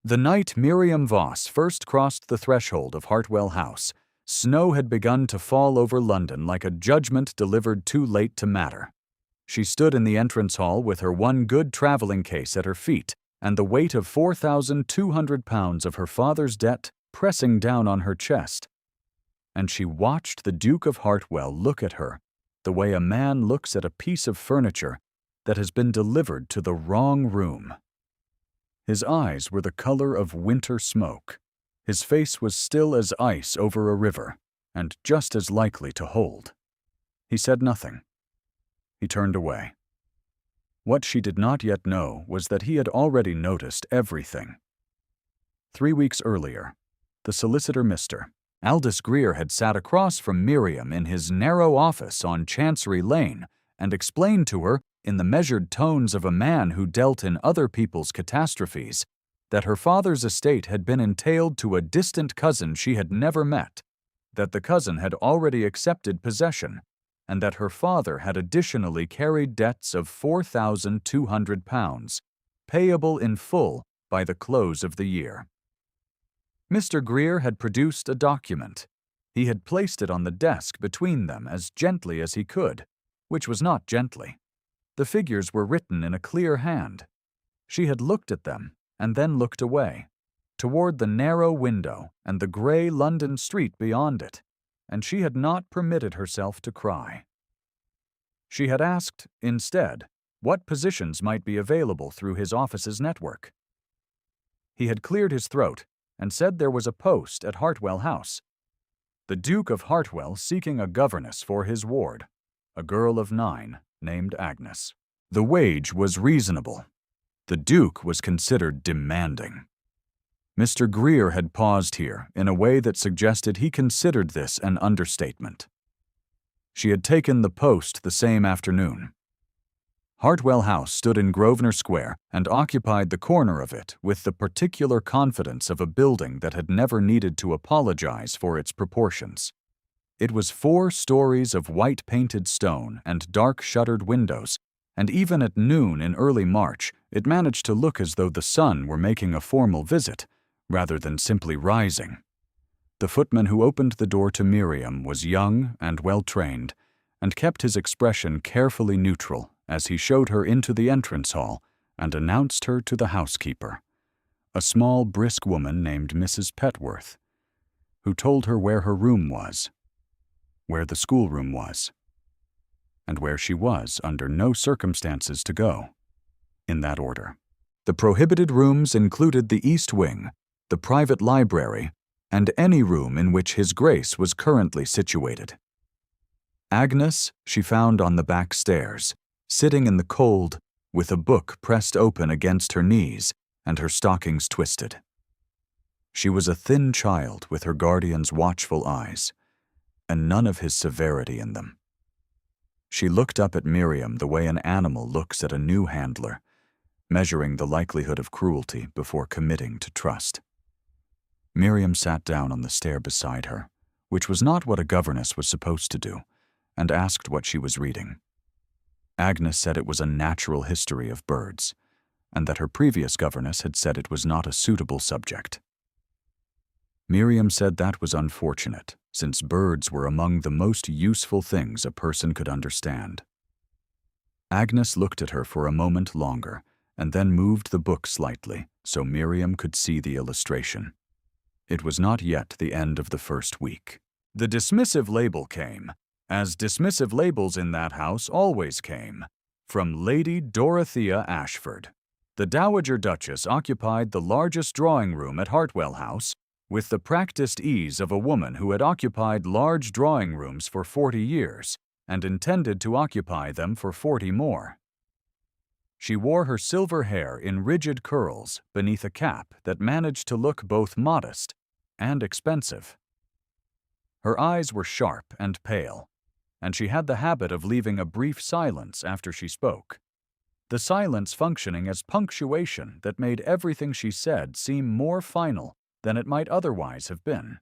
The night Miriam Voss first crossed the threshold of Hartwell House, snow had begun to fall over London like a judgment delivered too late to matter. She stood in the entrance hall with her one good traveling case at her feet and the weight of 4,200 pounds of her father's debt pressing down on her chest. And she watched the Duke of Hartwell look at her the way a man looks at a piece of furniture that has been delivered to the wrong room. His eyes were the color of winter smoke. His face was still as ice over a river, and just as likely to hold. He said nothing. He turned away. What she did not yet know was that he had already noticed everything. 3 weeks earlier, the solicitor Mr. Aldous Greer had sat across from Miriam in his narrow office on Chancery Lane and explained to her, in the measured tones of a man who dealt in other people's catastrophes, that her father's estate had been entailed to a distant cousin she had never met, that the cousin had already accepted possession, and that her father had additionally carried debts of 4,200 pounds, payable in full by the close of the year. Mr. Greer had produced a document. He had placed it on the desk between them as gently as he could, which was not gently. The figures were written in a clear hand. She had looked at them and then looked away, toward the narrow window and the gray London street beyond it, and she had not permitted herself to cry. She had asked, instead, what positions might be available through his office's network. He had cleared his throat and said there was a post at Hartwell House. The Duke of Hartwell seeking a governess for his ward, a girl of 9 named Agnes. The wage was reasonable. The Duke was considered demanding. Mr. Greer had paused here in a way that suggested he considered this an understatement. She had taken the post the same afternoon. Hartwell House stood in Grosvenor Square and occupied the corner of it with the particular confidence of a building that had never needed to apologize for its proportions. It was 4 stories of white-painted stone and dark-shuttered windows, and even at noon in early March, it managed to look as though the sun were making a formal visit, rather than simply rising. The footman who opened the door to Miriam was young and well-trained, and kept his expression carefully neutral as he showed her into the entrance hall and announced her to the housekeeper, a small, brisk woman named Mrs. Petworth, who told her where her room was, where the schoolroom was, and where she was under no circumstances to go, in that order. The prohibited rooms included the East Wing, the private library, and any room in which His Grace was currently situated. Agnes she found on the back stairs, sitting in the cold, with a book pressed open against her knees and her stockings twisted. She was a thin child with her guardian's watchful eyes, and none of his severity in them. She looked up at Miriam the way an animal looks at a new handler, measuring the likelihood of cruelty before committing to trust. Miriam sat down on the stair beside her, which was not what a governess was supposed to do, and asked what she was reading. Agnes said it was a natural history of birds, and that her previous governess had said it was not a suitable subject. Miriam said that was unfortunate, since birds were among the most useful things a person could understand. Agnes looked at her for a moment longer, and then moved the book slightly so Miriam could see the illustration. It was not yet the end of the first week. The dismissive label came, as dismissive labels in that house always came, from Lady Dorothea Ashford. The Dowager Duchess occupied the largest drawing room at Hartwell House, with the practiced ease of a woman who had occupied large drawing rooms for 40 years and intended to occupy them for 40 more. She wore her silver hair in rigid curls beneath a cap that managed to look both modest and expensive. Her eyes were sharp and pale, and she had the habit of leaving a brief silence after she spoke, the silence functioning as punctuation that made everything she said seem more final than it might otherwise have been.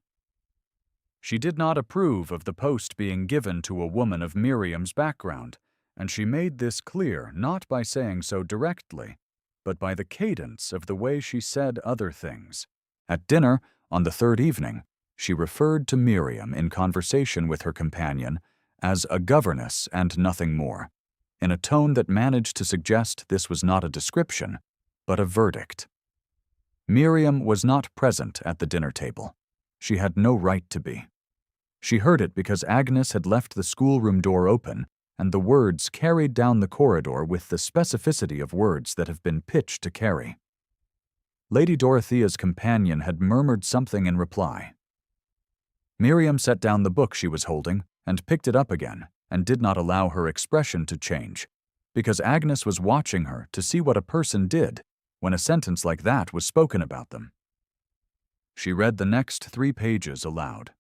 She did not approve of the post being given to a woman of Miriam's background, and she made this clear not by saying so directly, but by the cadence of the way she said other things. At dinner, on the third evening, she referred to Miriam in conversation with her companion as a governess and nothing more, in a tone that managed to suggest this was not a description, but a verdict. Miriam was not present at the dinner table. She had no right to be. She heard it because Agnes had left the schoolroom door open, and the words carried down the corridor with the specificity of words that have been pitched to carry. Lady Dorothea's companion had murmured something in reply. Miriam set down the book she was holding and picked it up again, and did not allow her expression to change, because Agnes was watching her to see what a person did when a sentence like that was spoken about them. She read the next 3 pages aloud.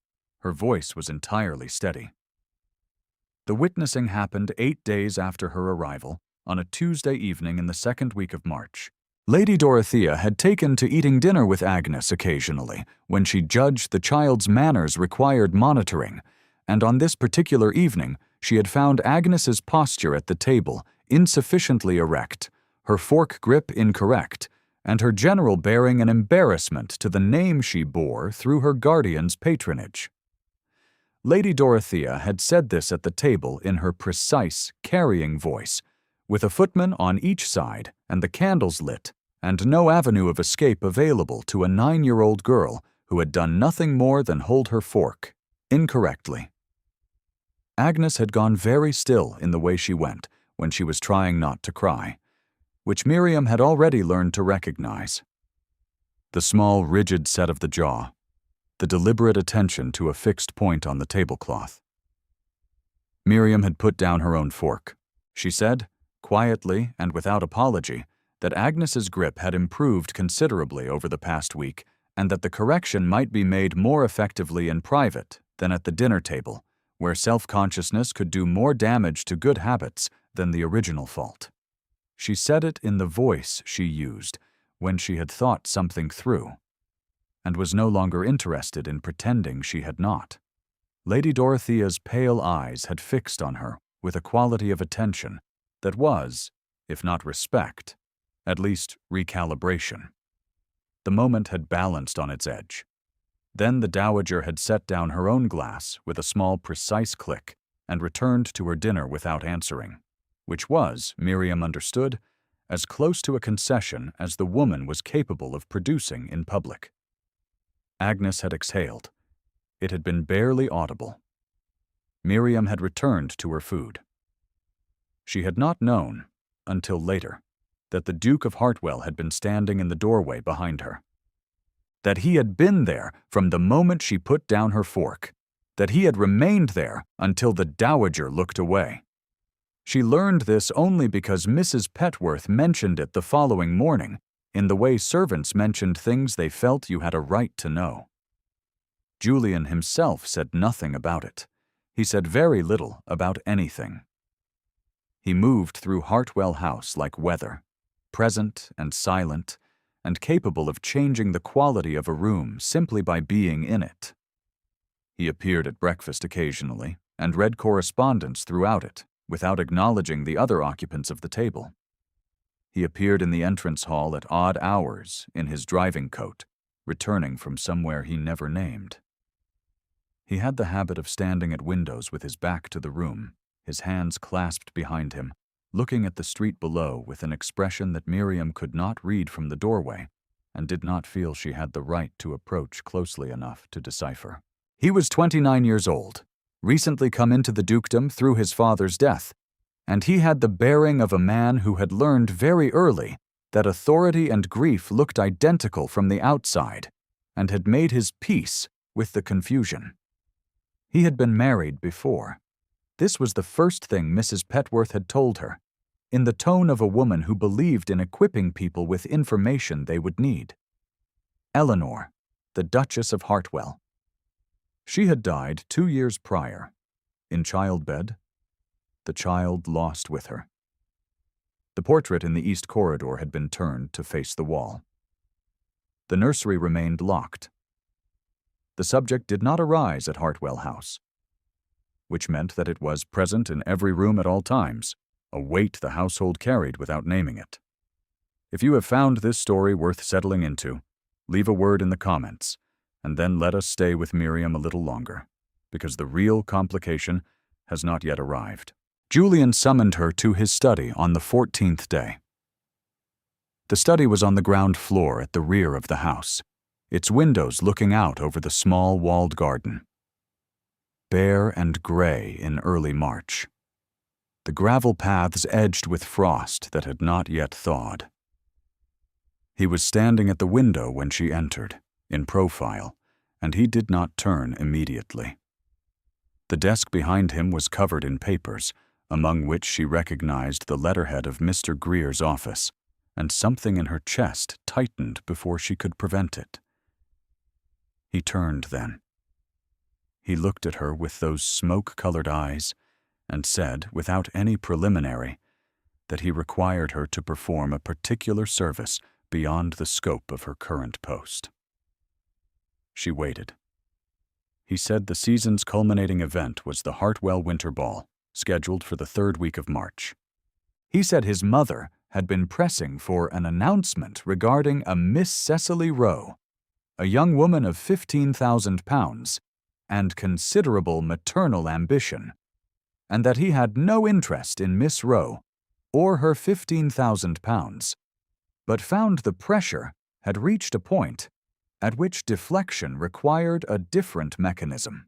Her voice was entirely steady. The witnessing happened 8 days after her arrival, on a Tuesday evening in the 2nd week of March. Lady Dorothea had taken to eating dinner with Agnes occasionally, when she judged the child's manners required monitoring, and on this particular evening she had found Agnes's posture at the table insufficiently erect, her fork grip incorrect, and her general bearing an embarrassment to the name she bore through her guardian's patronage. Lady Dorothea had said this at the table in her precise, carrying voice, with a footman on each side and the candles lit, and no avenue of escape available to a 9-year-old girl who had done nothing more than hold her fork incorrectly. Agnes had gone very still in the way she went when she was trying not to cry, which Miriam had already learned to recognize. The small, rigid set of the jaw, the deliberate attention to a fixed point on the tablecloth. Miriam had put down her own fork. She said, quietly and without apology, that Agnes's grip had improved considerably over the past week, and that the correction might be made more effectively in private than at the dinner table, where self-consciousness could do more damage to good habits than the original fault. She said it in the voice she used when she had thought something through, and was no longer interested in pretending she had not. Lady Dorothea's pale eyes had fixed on her with a quality of attention that was, if not respect, at least recalibration. The moment had balanced on its edge. Then the dowager had set down her own glass with a small, precise click and returned to her dinner without answering, which was, Miriam understood, as close to a concession as the woman was capable of producing in public. Agnes had exhaled. It had been barely audible. Miriam had returned to her food. She had not known, until later, that the Duke of Hartwell had been standing in the doorway behind her. That he had been there from the moment she put down her fork. That he had remained there until the dowager looked away. She learned this only because Mrs. Petworth mentioned it the following morning, in the way servants mentioned things they felt you had a right to know. Julian himself said nothing about it. He said very little about anything. He moved through Hartwell House like weather, present and silent, and capable of changing the quality of a room simply by being in it. He appeared at breakfast occasionally, and read correspondence throughout it, without acknowledging the other occupants of the table. He appeared in the entrance hall at odd hours in his driving coat, returning from somewhere he never named. He had the habit of standing at windows with his back to the room, his hands clasped behind him, looking at the street below with an expression that Miriam could not read from the doorway, and did not feel she had the right to approach closely enough to decipher. He was 29 years old, recently come into the dukedom through his father's death, and he had the bearing of a man who had learned very early that authority and grief looked identical from the outside, and had made his peace with the confusion. He had been married before. This was the first thing Mrs. Petworth had told her, in the tone of a woman who believed in equipping people with information they would need. Eleanor, the Duchess of Hartwell. She had died 2 years prior, in childbed, the child lost with her. The portrait in the east corridor had been turned to face the wall. The nursery remained locked. The subject did not arise at Hartwell House, which meant that it was present in every room at all times, a weight the household carried without naming it. If you have found this story worth settling into, leave a word in the comments, and then let us stay with Miriam a little longer, because the real complication has not yet arrived. Julian summoned her to his study on the 14th day. The study was on the ground floor at the rear of the house, its windows looking out over the small walled garden. Bare and gray in early March. The gravel paths edged with frost that had not yet thawed. He was standing at the window when she entered, in profile, and he did not turn immediately. The desk behind him was covered in papers, among which she recognized the letterhead of Mr. Greer's office, and something in her chest tightened before she could prevent it. He turned then. He looked at her with those smoke-colored eyes and said, without any preliminary, that he required her to perform a particular service beyond the scope of her current post. She waited. He said the season's culminating event was the Hartwell Winter Ball, scheduled for the 3rd week of March. He said his mother had been pressing for an announcement regarding a Miss Cecily Rowe, a young woman of £15,000 and considerable maternal ambition, and that he had no interest in Miss Rowe or her £15,000, but found the pressure had reached a point at which deflection required a different mechanism.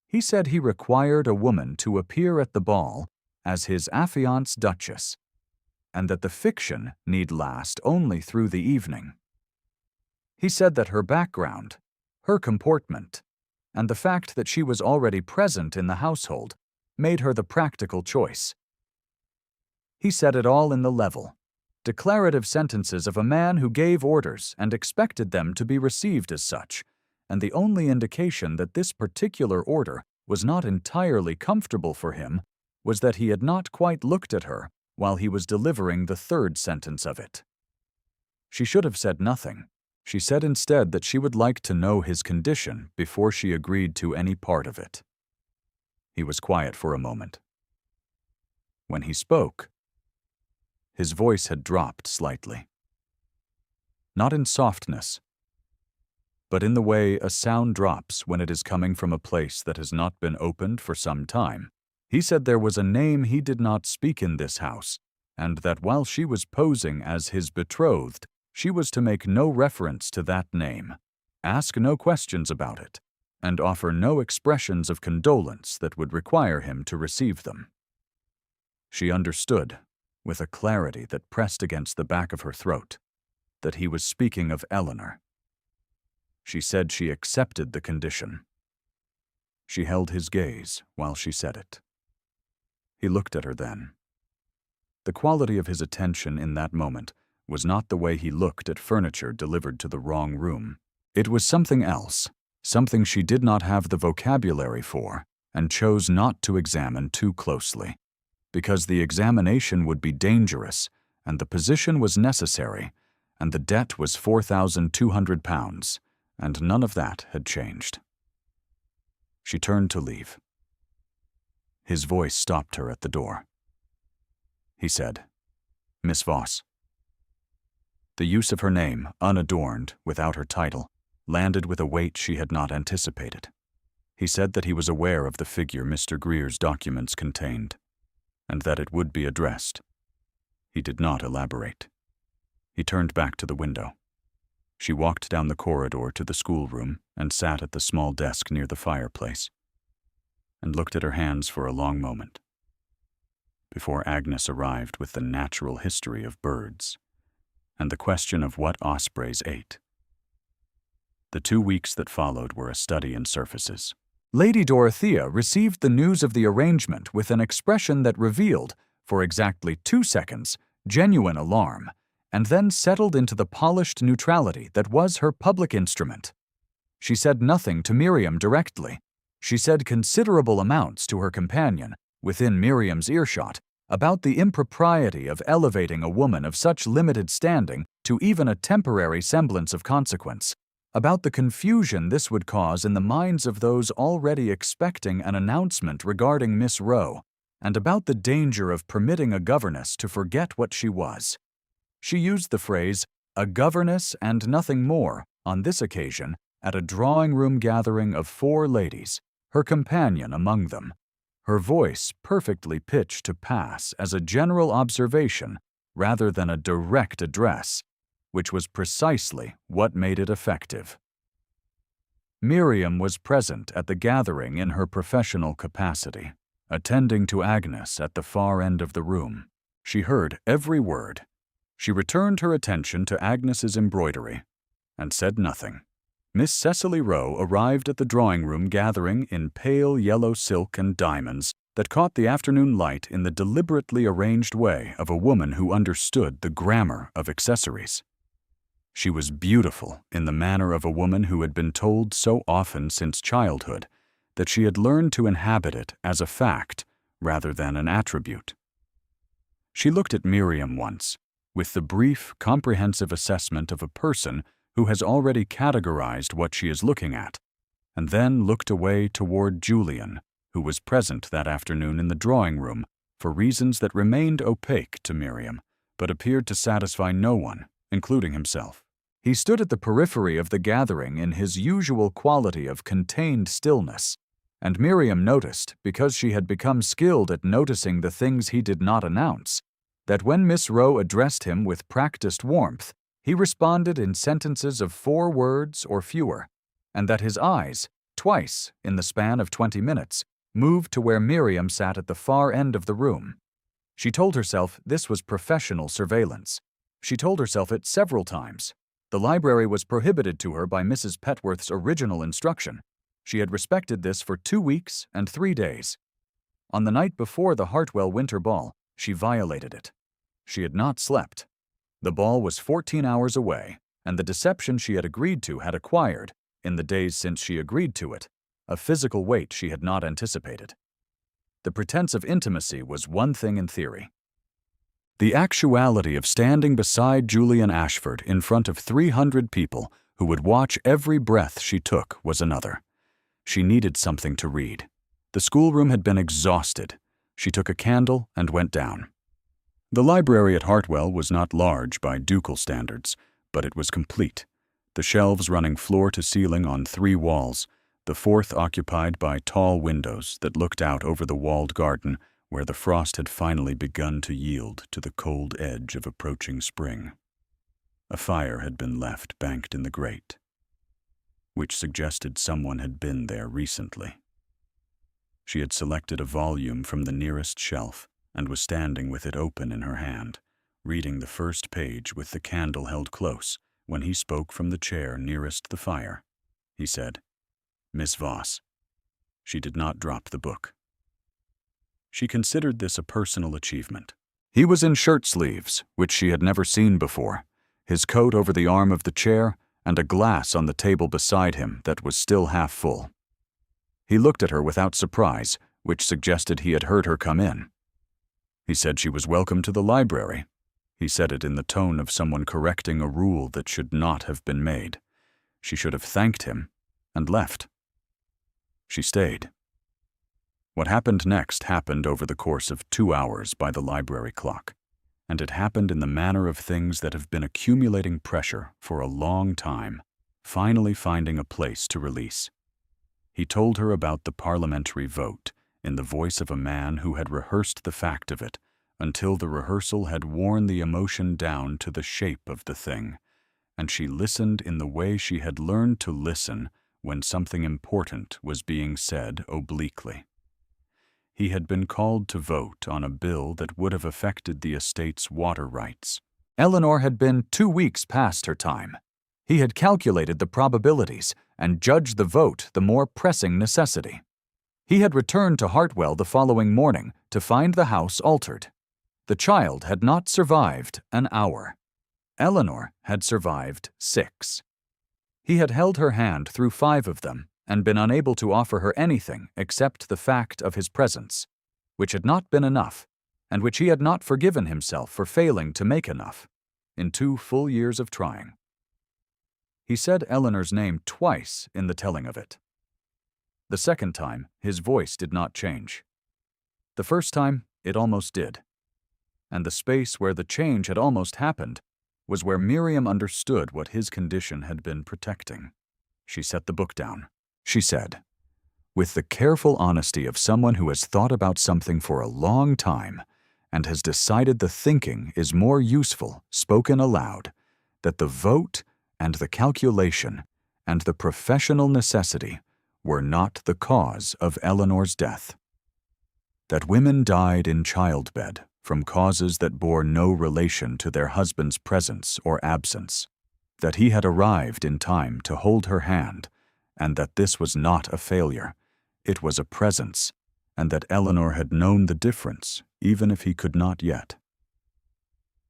He said he required a woman to appear at the ball as his affianced Duchess, and that the fiction need last only through the evening. He said that her background, her comportment, and the fact that she was already present in the household made her the practical choice. He said it all in the level, declarative sentences of a man who gave orders and expected them to be received as such, and the only indication that this particular order was not entirely comfortable for him was that he had not quite looked at her while he was delivering the 3rd sentence of it. She should have said nothing. She said instead that she would like to know his condition before she agreed to any part of it. He was quiet for a moment. When he spoke, his voice had dropped slightly. Not in softness, but in the way a sound drops when it is coming from a place that has not been opened for some time. He said there was a name he did not speak in this house, and that while she was posing as his betrothed, she was to make no reference to that name, ask no questions about it, and offer no expressions of condolence that would require him to receive them. She understood, with a clarity that pressed against the back of her throat, that he was speaking of Eleanor. She said she accepted the condition. She held his gaze while she said it. He looked at her then. The quality of his attention in that moment was not the way he looked at furniture delivered to the wrong room. It was something else, something she did not have the vocabulary for and chose not to examine too closely, because the examination would be dangerous and the position was necessary and the debt was £4,200, and none of that had changed. She turned to leave. His voice stopped her at the door. He said, "Miss Voss." The use of her name, unadorned, without her title, landed with a weight she had not anticipated. He said that he was aware of the figure Mr. Greer's documents contained, and that it would be addressed. He did not elaborate. He turned back to the window. She walked down the corridor to the schoolroom and sat at the small desk near the fireplace, and looked at her hands for a long moment, before Agnes arrived with the natural history of birds and the question of what ospreys ate. The 2 weeks that followed were a study in surfaces. Lady Dorothea received the news of the arrangement with an expression that revealed, for exactly 2 seconds, genuine alarm, and then settled into the polished neutrality that was her public instrument. She said nothing to Miriam directly. She said considerable amounts to her companion, within Miriam's earshot, about the impropriety of elevating a woman of such limited standing to even a temporary semblance of consequence, about the confusion this would cause in the minds of those already expecting an announcement regarding Miss Rowe, and about the danger of permitting a governess to forget what she was. She used the phrase, "a governess and nothing more," on this occasion at a drawing-room gathering of 4 ladies, her companion among them, her voice perfectly pitched to pass as a general observation rather than a direct address, which was precisely what made it effective. Miriam was present at the gathering in her professional capacity, attending to Agnes at the far end of the room. She heard every word. She returned her attention to Agnes's embroidery and said nothing. Miss Cecily Rowe arrived at the drawing-room gathering in pale yellow silk and diamonds that caught the afternoon light in the deliberately arranged way of a woman who understood the grammar of accessories. She was beautiful in the manner of a woman who had been told so often since childhood that she had learned to inhabit it as a fact rather than an attribute. She looked at Miriam once, with the brief, comprehensive assessment of a person who has already categorized what she is looking at, and then looked away toward Julian, who was present that afternoon in the drawing-room for reasons that remained opaque to Miriam, but appeared to satisfy no one, including himself. He stood at the periphery of the gathering in his usual quality of contained stillness, and Miriam noticed, because she had become skilled at noticing the things he did not announce, that when Miss Rowe addressed him with practiced warmth, he responded in sentences of 4 words or fewer, and that his eyes, twice in the span of 20 minutes, moved to where Miriam sat at the far end of the room. She told herself this was professional surveillance. She told herself it several times. The library was prohibited to her by Mrs. Petworth's original instruction. She had respected this for 2 weeks and 3 days. On the night before the Hartwell Winter Ball, she violated it. She had not slept. The ball was 14 hours away, and the deception she had agreed to had acquired, in the days since she agreed to it, a physical weight she had not anticipated. The pretense of intimacy was one thing in theory. The actuality of standing beside Julian Ashford in front of 300 people who would watch every breath she took was another. She needed something to read. The schoolroom had been exhausted. She took a candle and went down. The library at Hartwell was not large by ducal standards, but it was complete, the shelves running floor to ceiling on 3 walls, the 4th occupied by tall windows that looked out over the walled garden where the frost had finally begun to yield to the cold edge of approaching spring. A fire had been left banked in the grate, which suggested someone had been there recently. She had selected a volume from the nearest shelf and was standing with it open in her hand, reading the first page with the candle held close, when he spoke from the chair nearest the fire. He said, "Miss Voss." She did not drop the book. She considered this a personal achievement. He was in shirt sleeves, which she had never seen before, his coat over the arm of the chair, and a glass on the table beside him that was still half full. He looked at her without surprise, which suggested he had heard her come in. He said she was welcome to the library. He said it in the tone of someone correcting a rule that should not have been made. She should have thanked him and left. She stayed. What happened next happened over the course of 2 hours by the library clock, and it happened in the manner of things that have been accumulating pressure for a long time, finally finding a place to release. He told her about the parliamentary vote in the voice of a man who had rehearsed the fact of it until the rehearsal had worn the emotion down to the shape of the thing, and she listened in the way she had learned to listen when something important was being said obliquely. He had been called to vote on a bill that would have affected the estate's water rights. Eleanor had been 2 weeks past her time. He had calculated the probabilities and judged the vote the more pressing necessity. He had returned to Hartwell the following morning to find the house altered. The child had not survived an hour. Eleanor had survived 6. He had held her hand through 5 of them and been unable to offer her anything except the fact of his presence, which had not been enough, and which he had not forgiven himself for failing to make enough, in 2 full years of trying. He said Eleanor's name twice in the telling of it. The second time, his voice did not change. The first time, it almost did. And the space where the change had almost happened was where Miriam understood what his condition had been protecting. She set the book down. She said, with the careful honesty of someone who has thought about something for a long time and has decided the thinking is more useful spoken aloud, that the vote and the calculation and the professional necessity were not the cause of Eleanor's death. That women died in childbed from causes that bore no relation to their husband's presence or absence, that he had arrived in time to hold her hand, and that this was not a failure, it was a presence, and that Eleanor had known the difference, even if he could not yet.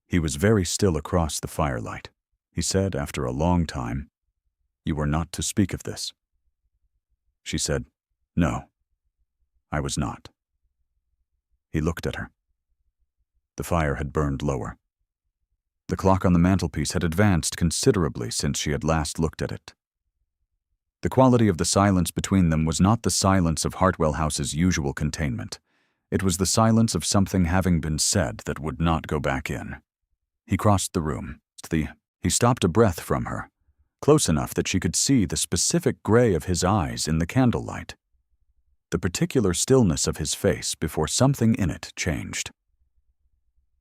He was very still across the firelight. He said after a long time, "You were not to speak of this." She said, "No, I was not." He looked at her. The fire had burned lower. The clock on the mantelpiece had advanced considerably since she had last looked at it. The quality of the silence between them was not the silence of Hartwell House's usual containment. It was the silence of something having been said that would not go back in. He crossed the room. He stopped a breath from her, close enough that she could see the specific gray of his eyes in the candlelight, the particular stillness of his face before something in it changed.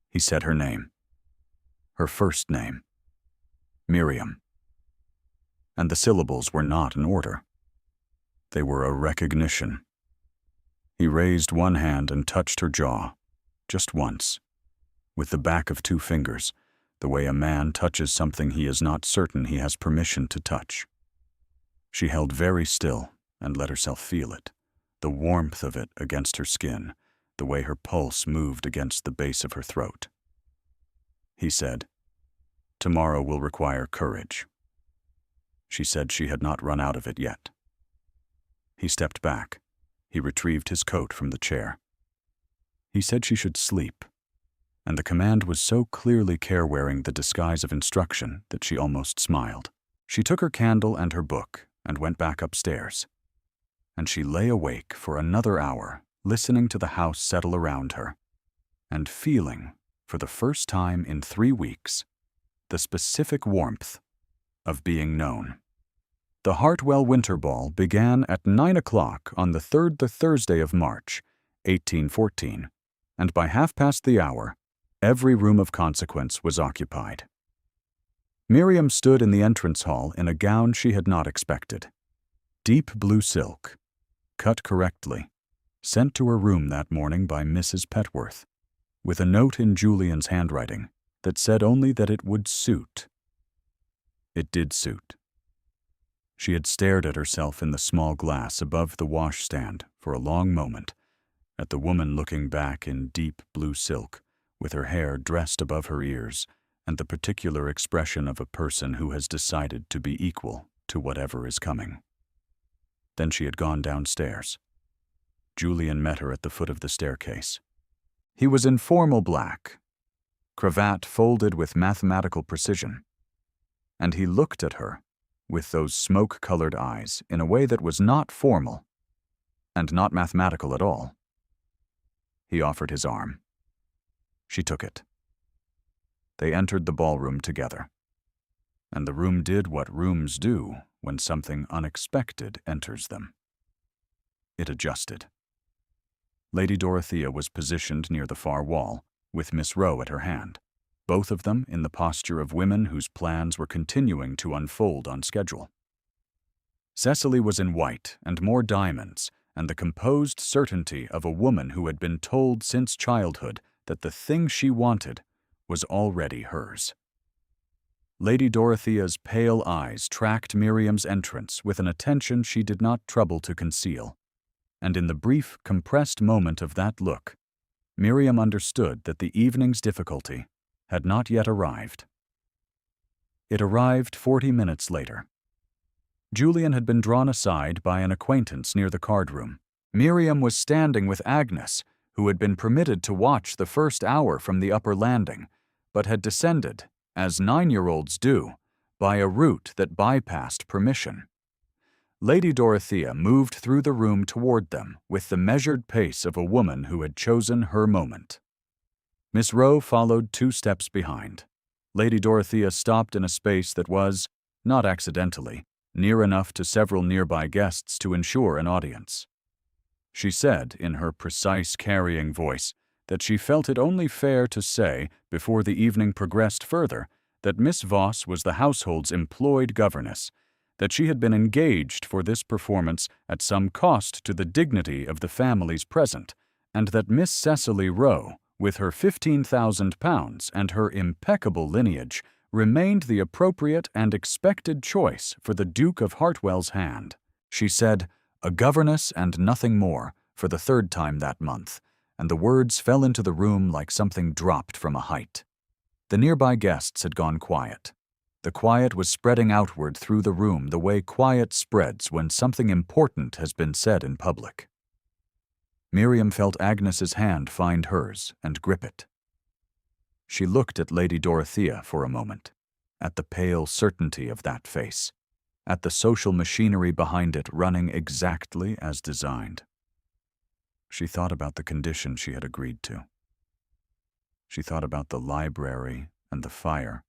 He said her name, her first name, Miriam. And the syllables were not in order. They were a recognition. He raised one hand and touched her jaw, just once, with the back of two fingers, the way a man touches something he is not certain he has permission to touch. She held very still and let herself feel it, the warmth of it against her skin, the way her pulse moved against the base of her throat. He said, "Tomorrow will require courage." She said she had not run out of it yet. He stepped back. He retrieved his coat from the chair. He said she should sleep, and the command was so clearly care-wearing the disguise of instruction that she almost smiled. She took her candle and her book and went back upstairs, and she lay awake for another hour, listening to the house settle around her, and feeling, for the first time in 3 weeks, the specific warmth of being known. The Hartwell Winter Ball began at 9 o'clock on the Thursday of March, 1814, and by 1:30, every room of consequence was occupied. Miriam stood in the entrance hall in a gown she had not expected. Deep blue silk, cut correctly, sent to her room that morning by Mrs. Petworth, with a note in Julian's handwriting that said only that it would suit. It did suit. She had stared at herself in the small glass above the washstand for a long moment, at the woman looking back in deep blue silk, with her hair dressed above her ears, and the particular expression of a person who has decided to be equal to whatever is coming. Then she had gone downstairs. Julian met her at the foot of the staircase. He was in formal black, cravat folded with mathematical precision, and he looked at her with those smoke-colored eyes in a way that was not formal and not mathematical at all. He offered his arm. She took it. They entered the ballroom together, and the room did what rooms do when something unexpected enters them. It adjusted. Lady Dorothea was positioned near the far wall, with Miss Rowe at her hand, both of them in the posture of women whose plans were continuing to unfold on schedule. Cecily was in white and more diamonds, and the composed certainty of a woman who had been told since childhood that the thing she wanted was already hers. Lady Dorothea's pale eyes tracked Miriam's entrance with an attention she did not trouble to conceal, and in the brief, compressed moment of that look, Miriam understood that the evening's difficulty had not yet arrived. It arrived 40 minutes later. Julian had been drawn aside by an acquaintance near the card-room. Miriam was standing with Agnes, who had been permitted to watch the first hour from the upper landing, but had descended, as 9-year-olds do, by a route that bypassed permission. Lady Dorothea moved through the room toward them with the measured pace of a woman who had chosen her moment. Miss Rowe followed 2 steps behind. Lady Dorothea stopped in a space that was, not accidentally, near enough to several nearby guests to ensure an audience. She said, in her precise carrying voice, that she felt it only fair to say, before the evening progressed further, that Miss Voss was the household's employed governess, that she had been engaged for this performance at some cost to the dignity of the families present, and that Miss Cecily Rowe, with her £15,000 and her impeccable lineage, remained the appropriate and expected choice for the Duke of Hartwell's hand. She said, "A governess and nothing more," for the third time that month, and the words fell into the room like something dropped from a height. The nearby guests had gone quiet. The quiet was spreading outward through the room the way quiet spreads when something important has been said in public. Miriam felt Agnes's hand find hers and grip it. She looked at Lady Dorothea for a moment, at the pale certainty of that face, at the social machinery behind it running exactly as designed. She thought about the condition she had agreed to. She thought about the library and the fire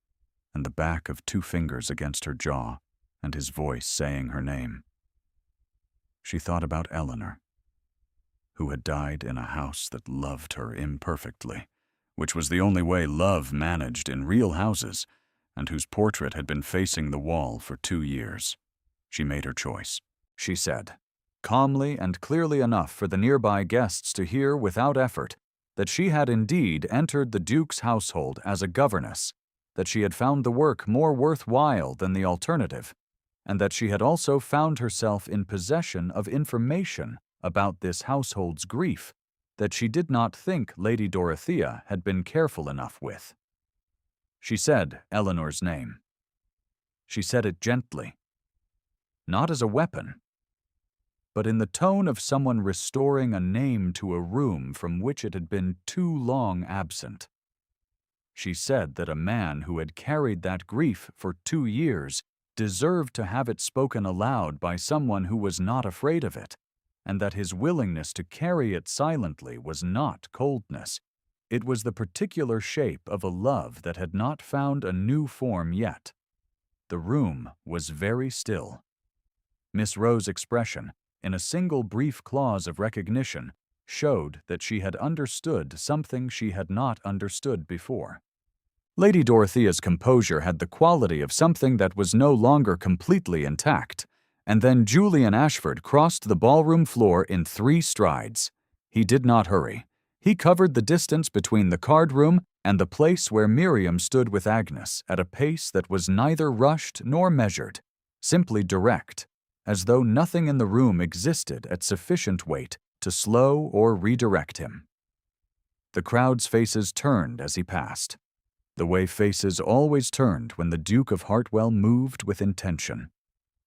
and the back of 2 fingers against her jaw and his voice saying her name. She thought about Eleanor, who had died in a house that loved her imperfectly, which was the only way love managed in real houses, and whose portrait had been facing the wall for 2 years. She made her choice. She said, calmly and clearly enough for the nearby guests to hear without effort, that she had indeed entered the Duke's household as a governess, that she had found the work more worthwhile than the alternative, and that she had also found herself in possession of information about this household's grief that she did not think Lady Dorothea had been careful enough with. She said Eleanor's name. She said it gently, not as a weapon, but in the tone of someone restoring a name to a room from which it had been too long absent. She said that a man who had carried that grief for 2 years deserved to have it spoken aloud by someone who was not afraid of it, and that his willingness to carry it silently was not coldness. It was the particular shape of a love that had not found a new form yet. The room was very still. Miss Rowe's expression, in a single brief clause of recognition, showed that she had understood something she had not understood before. Lady Dorothea's composure had the quality of something that was no longer completely intact, and then Julian Ashford crossed the ballroom floor in 3 strides. He did not hurry. He covered the distance between the card room and the place where Miriam stood with Agnes at a pace that was neither rushed nor measured, simply direct, as though nothing in the room existed at sufficient weight to slow or redirect him. The crowd's faces turned as he passed, the way faces always turned when the Duke of Hartwell moved with intention.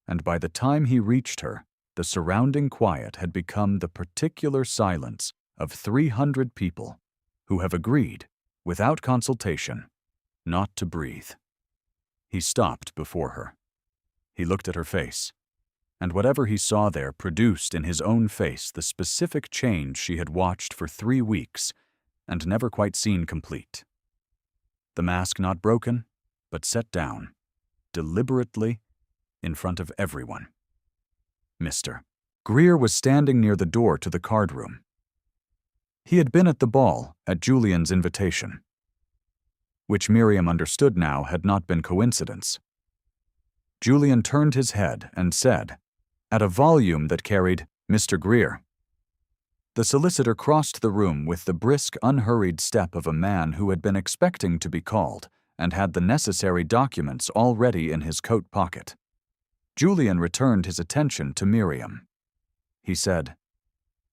And by the time he reached her, the surrounding quiet had become the particular silence of 300 people who have agreed, without consultation, not to breathe. He stopped before her. He looked at her face, and whatever he saw there produced in his own face the specific change she had watched for 3 weeks and never quite seen complete. The mask not broken, but set down, deliberately, in front of everyone. Mr. Greer was standing near the door to the card room. He had been at the ball at Julian's invitation, which Miriam understood now had not been coincidence. Julian turned his head and said, at a volume that carried, "Mr. Greer." The solicitor crossed the room with the brisk, unhurried step of a man who had been expecting to be called and had the necessary documents already in his coat pocket. Julian returned his attention to Miriam. He said,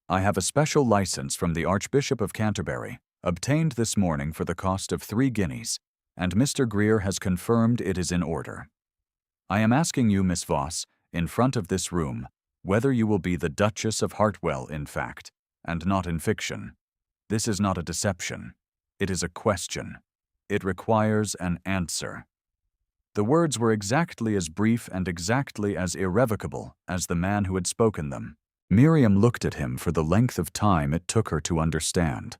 "I have a special license from the Archbishop of Canterbury, obtained this morning for the cost of 3 guineas, and Mr. Greer has confirmed it is in order. I am asking you, Miss Voss, in front of this room, whether you will be the Duchess of Hartwell in fact, and not in fiction. This is not a deception. It is a question. It requires an answer." The words were exactly as brief and exactly as irrevocable as the man who had spoken them. Miriam looked at him for the length of time it took her to understand,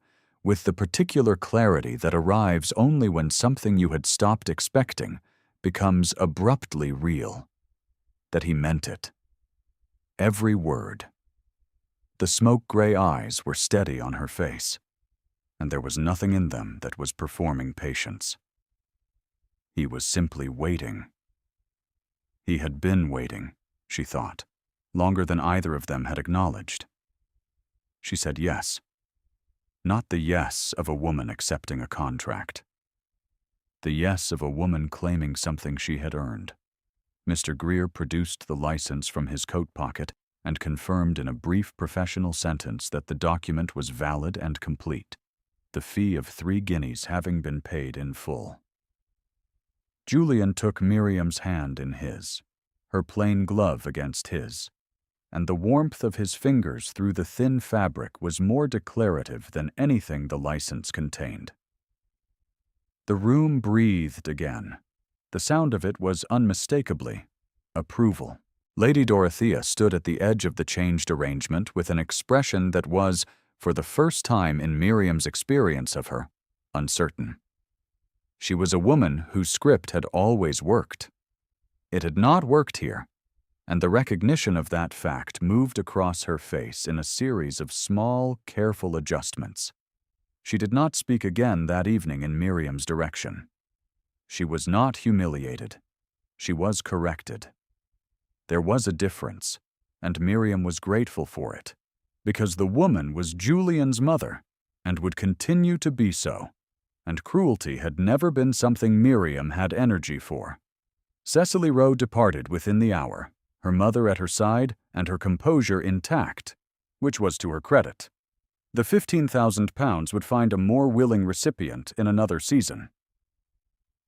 with the particular clarity that arrives only when something you had stopped expecting becomes abruptly real. That he meant it. Every word. The smoke-gray eyes were steady on her face, and there was nothing in them that was performing patience. He was simply waiting. He had been waiting, she thought, longer than either of them had acknowledged. She said yes. Not the yes of a woman accepting a contract. The yes of a woman claiming something she had earned. Mr. Greer produced the license from his coat pocket and confirmed in a brief professional sentence that the document was valid and complete, the fee of 3 guineas having been paid in full. Julian took Miriam's hand in his, her plain glove against his, and the warmth of his fingers through the thin fabric was more declarative than anything the license contained. The room breathed again. The sound of it was unmistakably approval. Lady Dorothea stood at the edge of the changed arrangement with an expression that was, for the first time in Miriam's experience of her, uncertain. She was a woman whose script had always worked. It had not worked here, and the recognition of that fact moved across her face in a series of small, careful adjustments. She did not speak again that evening in Miriam's direction. She was not humiliated. She was corrected. There was a difference, and Miriam was grateful for it, because the woman was Julian's mother and would continue to be so, and cruelty had never been something Miriam had energy for. Cecily Rowe departed within the hour, her mother at her side and her composure intact, which was to her credit. The £15,000 would find a more willing recipient in another season.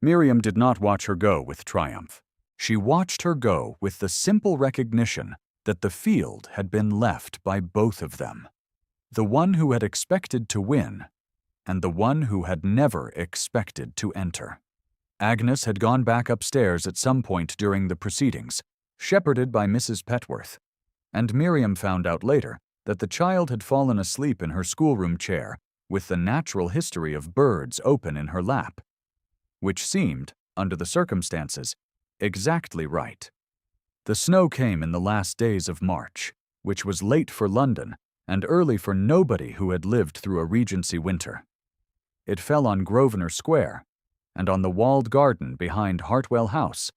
Miriam did not watch her go with triumph. She watched her go with the simple recognition that the field had been left by both of them, the one who had expected to win and the one who had never expected to enter. Agnes had gone back upstairs at some point during the proceedings, shepherded by Mrs. Petworth, and Miriam found out later that the child had fallen asleep in her schoolroom chair with the natural history of birds open in her lap, which seemed, under the circumstances, exactly right. The snow came in the last days of March, which was late for London and early for nobody who had lived through a Regency winter. It fell on Grosvenor Square, and on the walled garden behind Hartwell House,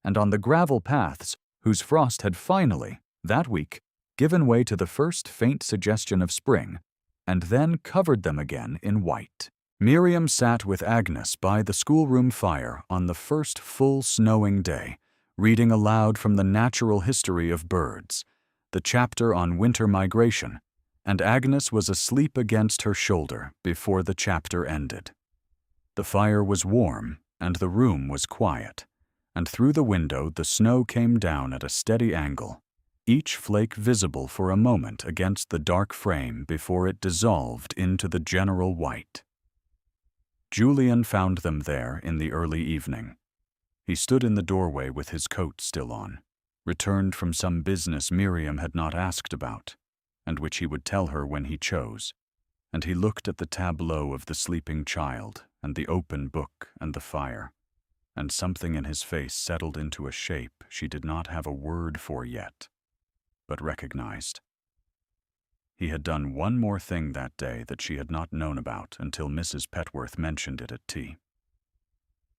and on the gravel paths whose frost had finally, that week, given way to the first faint suggestion of spring, and then covered them again in white. Miriam sat with Agnes by the schoolroom fire on the first full snowing day, reading aloud from the Natural History of Birds, the chapter on winter migration, and Agnes was asleep against her shoulder before the chapter ended. The fire was warm, and the room was quiet, and through the window the snow came down at a steady angle, each flake visible for a moment against the dark frame before it dissolved into the general white. Julian found them there in the early evening. He stood in the doorway with his coat still on, returned from some business Miriam had not asked about, and which he would tell her when he chose, and he looked at the tableau of the sleeping child and the open book and the fire, and something in his face settled into a shape she did not have a word for yet, but recognized. He had done one more thing that day that she had not known about until Mrs. Petworth mentioned it at tea.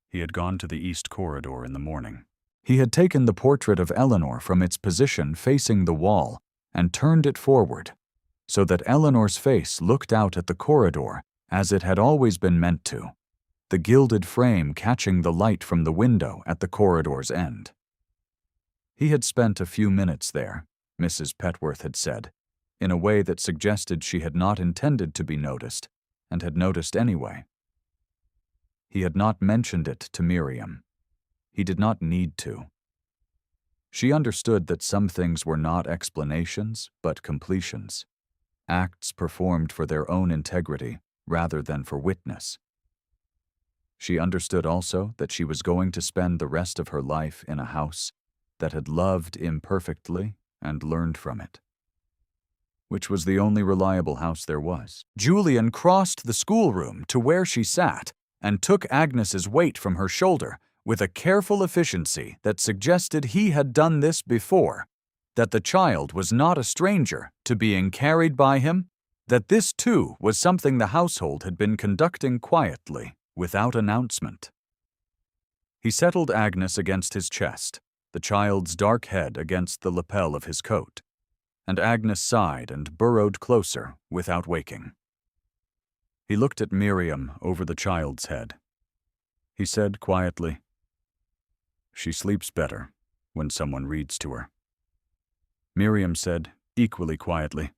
He had gone to the east corridor in the morning. He had taken the portrait of Eleanor from its position facing the wall and turned it forward, so that Eleanor's face looked out at the corridor as it had always been meant to, the gilded frame catching the light from the window at the corridor's end. He had spent a few minutes there, Mrs. Petworth had said, in a way that suggested she had not intended to be noticed, and had noticed anyway. He had not mentioned it to Miriam. He did not need to. She understood that some things were not explanations, but completions, acts performed for their own integrity rather than for witness. She understood also that she was going to spend the rest of her life in a house that had loved imperfectly and learned from it. which was the only reliable house there was. Julian crossed the schoolroom to where she sat and took Agnes's weight from her shoulder with a careful efficiency that suggested he had done this before, that the child was not a stranger to being carried by him, that this too was something the household had been conducting quietly, without announcement. He settled Agnes against his chest, the child's dark head against the lapel of his coat, and Agnes sighed and burrowed closer without waking. He looked at Miriam over the child's head. He said quietly, "She sleeps better when someone reads to her." Miriam said, equally quietly,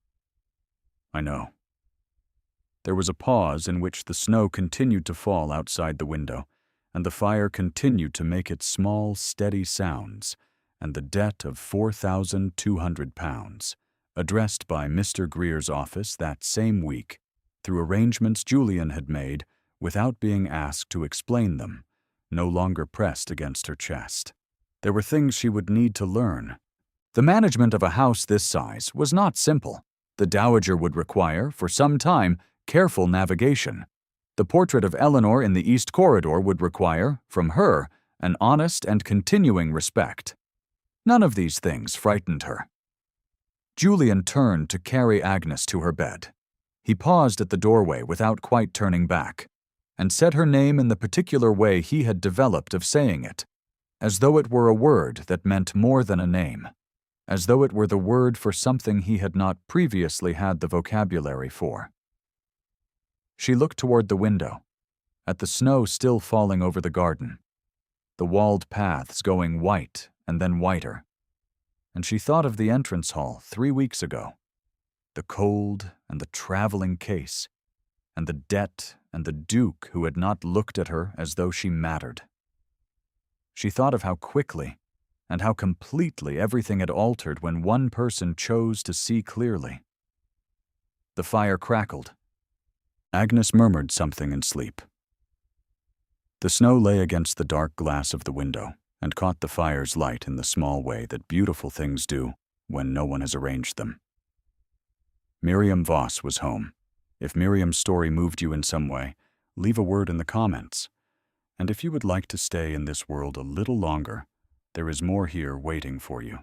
"I know." There was a pause in which the snow continued to fall outside the window, and the fire continued to make its small, steady sounds, and the debt of £4,200, addressed by Mr. Greer's office that same week, through arrangements Julian had made without being asked to explain them, no longer pressed against her chest. There were things she would need to learn. The management of a house this size was not simple. The dowager would require, for some time, careful navigation. The portrait of Eleanor in the East Corridor would require, from her, an honest and continuing respect. None of these things frightened her. Julian turned to carry Agnes to her bed. He paused at the doorway without quite turning back, and said her name in the particular way he had developed of saying it, as though it were a word that meant more than a name, as though it were the word for something he had not previously had the vocabulary for. She looked toward the window, at the snow still falling over the garden, the walled paths going white and then whiter, and she thought of the entrance hall 3 weeks ago, the cold and the traveling case, and the debt and the Duke who had not looked at her as though she mattered. She thought of how quickly and how completely everything had altered when one person chose to see clearly. The fire crackled. Agnes murmured something in sleep. The snow lay against the dark glass of the window and caught the fire's light in the small way that beautiful things do when no one has arranged them. Miriam Voss was home. If Miriam's story moved you in some way, leave a word in the comments. And if you would like to stay in this world a little longer, there is more here waiting for you.